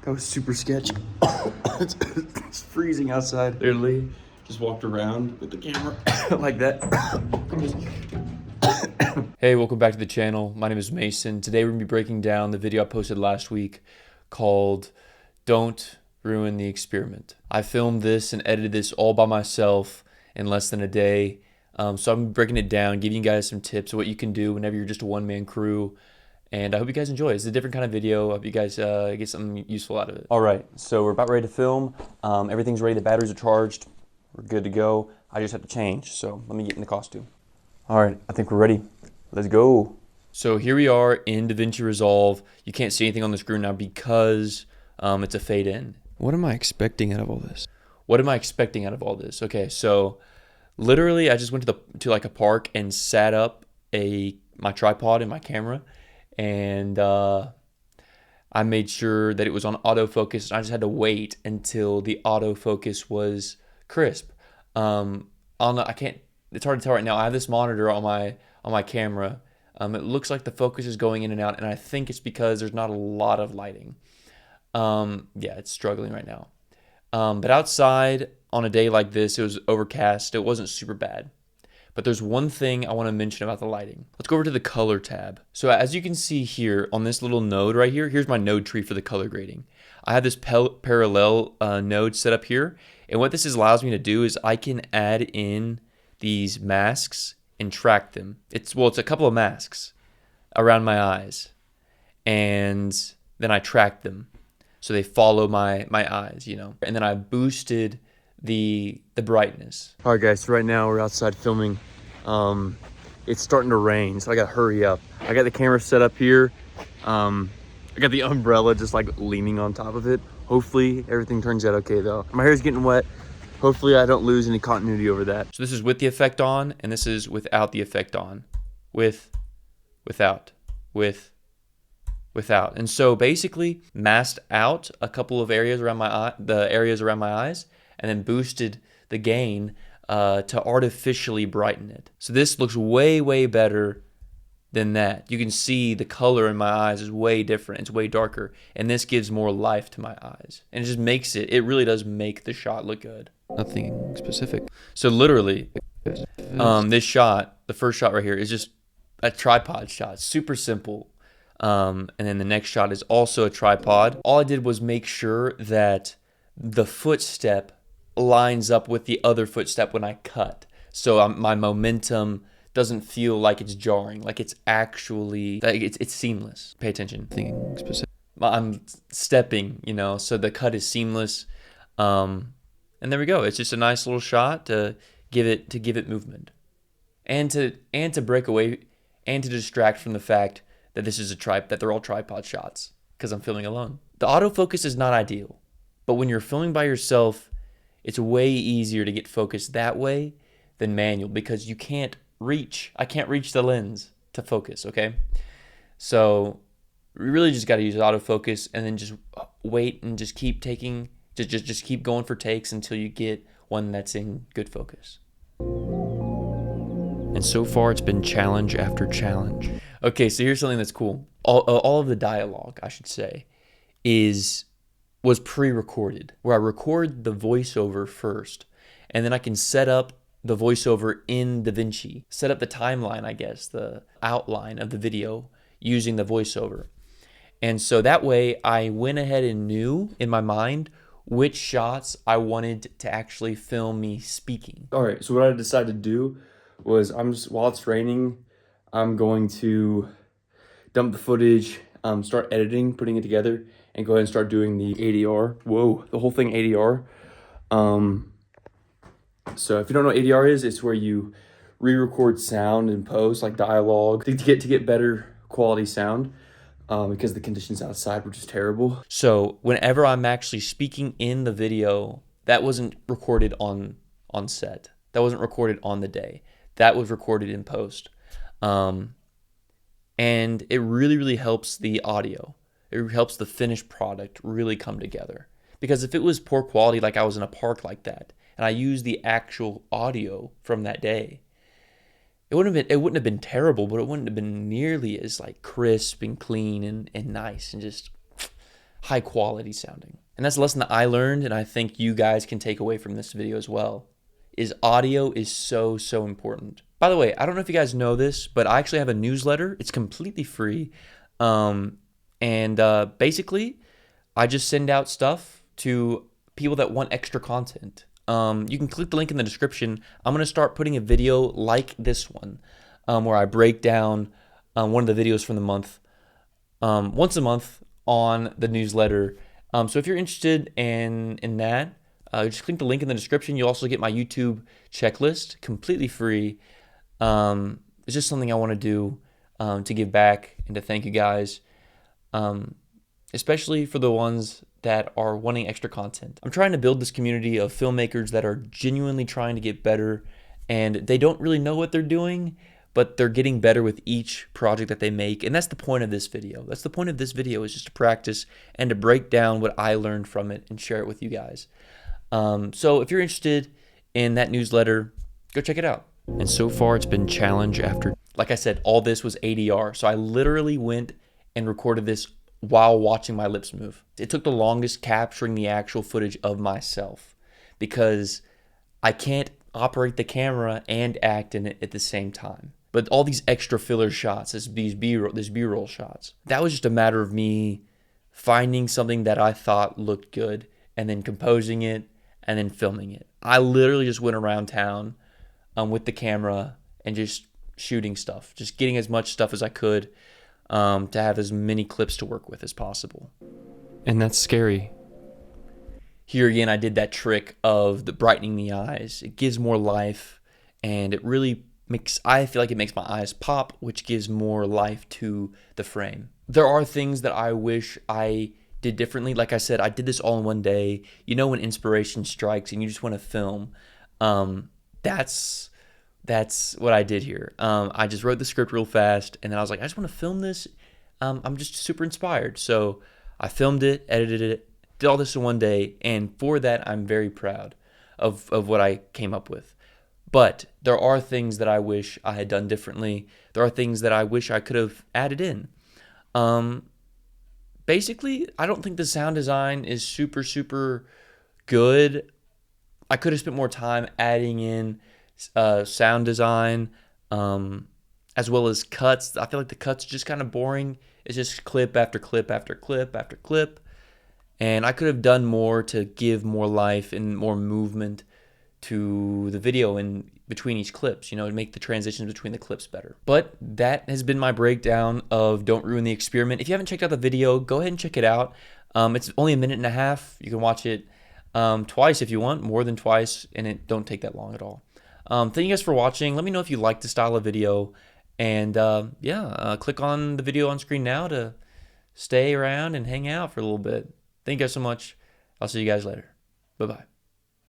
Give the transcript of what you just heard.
That was super sketchy. It's freezing outside. Literally just walked around with the camera like that. Hey, welcome back to the channel. My name is Mason. Today we're going to be breaking down the video I posted last week called Don't Ruin the Experiment. I filmed this and edited this all by myself in less than a day. So I'm breaking it down, giving you guys some tips of what you can do whenever you're just a one-man crew. And I hope you guys enjoy. It's a different kind of video. I hope you guys get something useful out of it. All right, so we're about ready to film. Everything's ready. The batteries are charged. We're good to go. I just have to change, so let me get in the costume. All right, I think we're ready. Let's go. So here we are in DaVinci Resolve. You can't see anything on the screen now because it's a fade in. What am I expecting out of all this? What am I expecting out of all this? Okay, so literally I just went to like a park and sat up my tripod and my camera, and I made sure that it was on autofocus. I just had to wait until the autofocus was crisp. I can't. It's hard to tell right now. I have this monitor on my camera. It looks like the focus is going in and out, and I think it's because there's not a lot of lighting. Yeah, it's struggling right now. But outside on a day like this, it was overcast. It wasn't super bad. But there's one thing I want to mention about the lighting. Let's go over to the color tab. So as you can see here on this little node right here, here's my node tree for the color grading. I have this parallel node set up here. And what this allows me to do is I can add in these masks and track them. It's a couple of masks around my eyes. And then I track them. So they follow my eyes, you know. And then I boosted the brightness. All right, guys, so right now we're outside filming. It's starting to rain, so I gotta hurry up. I got the camera set up here. I got the umbrella just like leaning on top of it. Hopefully everything turns out okay though. My hair's getting wet. Hopefully I don't lose any continuity over that. So this is with the effect on, and this is without the effect on. Without. And so basically masked out a couple of areas around the areas around my eyes, and then boosted the gain to artificially brighten it. So this looks way, way better than that. You can see the color in my eyes is way different. It's way darker. And this gives more life to my eyes. And it just makes it really does make the shot look good. Nothing specific. So literally, this shot, the first shot right here, is just a tripod shot. Super simple. And then the next shot is also a tripod. All I did was make sure that the footstep lines up with the other footstep when I cut. So my momentum doesn't feel like it's jarring, like it's actually, like it's seamless. Pay attention. Nothing specific. I'm stepping, you know, so the cut is seamless. And there we go. It's just a nice little shot to give it movement. And to break away and to distract from the fact that that they're all tripod shots because I'm filming alone. The autofocus is not ideal, but when you're filming by yourself, it's way easier to get focused that way than manual because I can't reach the lens to focus, okay? So we really just got to use autofocus and then just wait and just keep just keep going for takes until you get one that's in good focus. And so far it's been challenge after challenge. Okay, so here's something that's cool. All of the dialogue, I should say, was pre-recorded, where I record the voiceover first, and then I can set up the voiceover in DaVinci, set up the timeline, I guess, the outline of the video using the voiceover. And so that way I went ahead and knew in my mind which shots I wanted to actually film me speaking. All right, so what I decided to do was while it's raining, I'm going to dump the footage, start editing, putting it together, and go ahead and start doing the ADR. Whoa, the whole thing ADR. So if you don't know what ADR is, it's where you re-record sound in post, like dialogue, to get better quality sound, because the conditions outside were just terrible. So whenever I'm actually speaking in the video, that wasn't recorded on set. That wasn't recorded on the day. That was recorded in post. And it really, really helps the audio. It helps the finished product really come together. Because if it was poor quality, like I was in a park like that, and I used the actual audio from that day, it wouldn't have been terrible, but it wouldn't have been nearly as like crisp and clean and nice and just high quality sounding. And that's a lesson that I learned, and I think you guys can take away from this video as well, is audio is so, so important. By the way, I don't know if you guys know this, but I actually have a newsletter. It's completely free. Basically, I just send out stuff to people that want extra content. You can click the link in the description. I'm going to start putting a video like this one, where I break down one of the videos from the month, once a month on the newsletter. So if you're interested in that, just click the link in the description. You'll also get my YouTube checklist, completely free. It's just something I want to do to give back and to thank you guys, especially for the ones that are wanting extra content. I'm trying to build this community of filmmakers that are genuinely trying to get better, and they don't really know what they're doing, but they're getting better with each project that they make. And that's the point of this video. That's the point of this video, is just to practice and to break down what I learned from it and share it with you guys. So if you're interested in that newsletter, go check it out. And so far it's been challenge after, like I said, all this was ADR. So I literally went and recorded this while watching my lips move. It took the longest capturing the actual footage of myself, because I can't operate the camera and act in it at the same time. But all these extra filler shots, this B-roll shots, that was just a matter of me finding something that I thought looked good and then composing it and then filming it. I literally just went around town with the camera and just shooting stuff, just getting as much stuff as I could, to have as many clips to work with as possible. And that's scary. Here again, I did that trick of the brightening the eyes. It gives more life, and it really I feel like it makes my eyes pop, which gives more life to the frame. There are things that I wish I did differently. Like I said, I did this all in one day. You know, when inspiration strikes and you just want to film, that's what I did here. I just wrote the script real fast, and then I was like, I just want to film this. I'm just super inspired. So I filmed it, edited it, did all this in one day, and for that, I'm very proud of what I came up with. But there are things that I wish I had done differently. There are things that I wish I could have added in. Basically, I don't think the sound design is super, super good. I could have spent more time adding in sound design, as well as cuts. I feel like the cuts are just kind of boring. It's just clip after clip after clip after clip. And I could have done more to give more life and more movement to the video in between each clips, to make the transitions between the clips better. But that has been my breakdown of Don't Ruin the Experiment. If you haven't checked out the video, go ahead and check it out. It's only a minute and a half. You can watch it twice if you want, more than twice, and it don't take that long at all. Thank you guys for watching. Let me know if you like the style of video, and click on the video on screen now to stay around and hang out for a little bit. Thank you guys so much. I'll see you guys later. Bye-bye.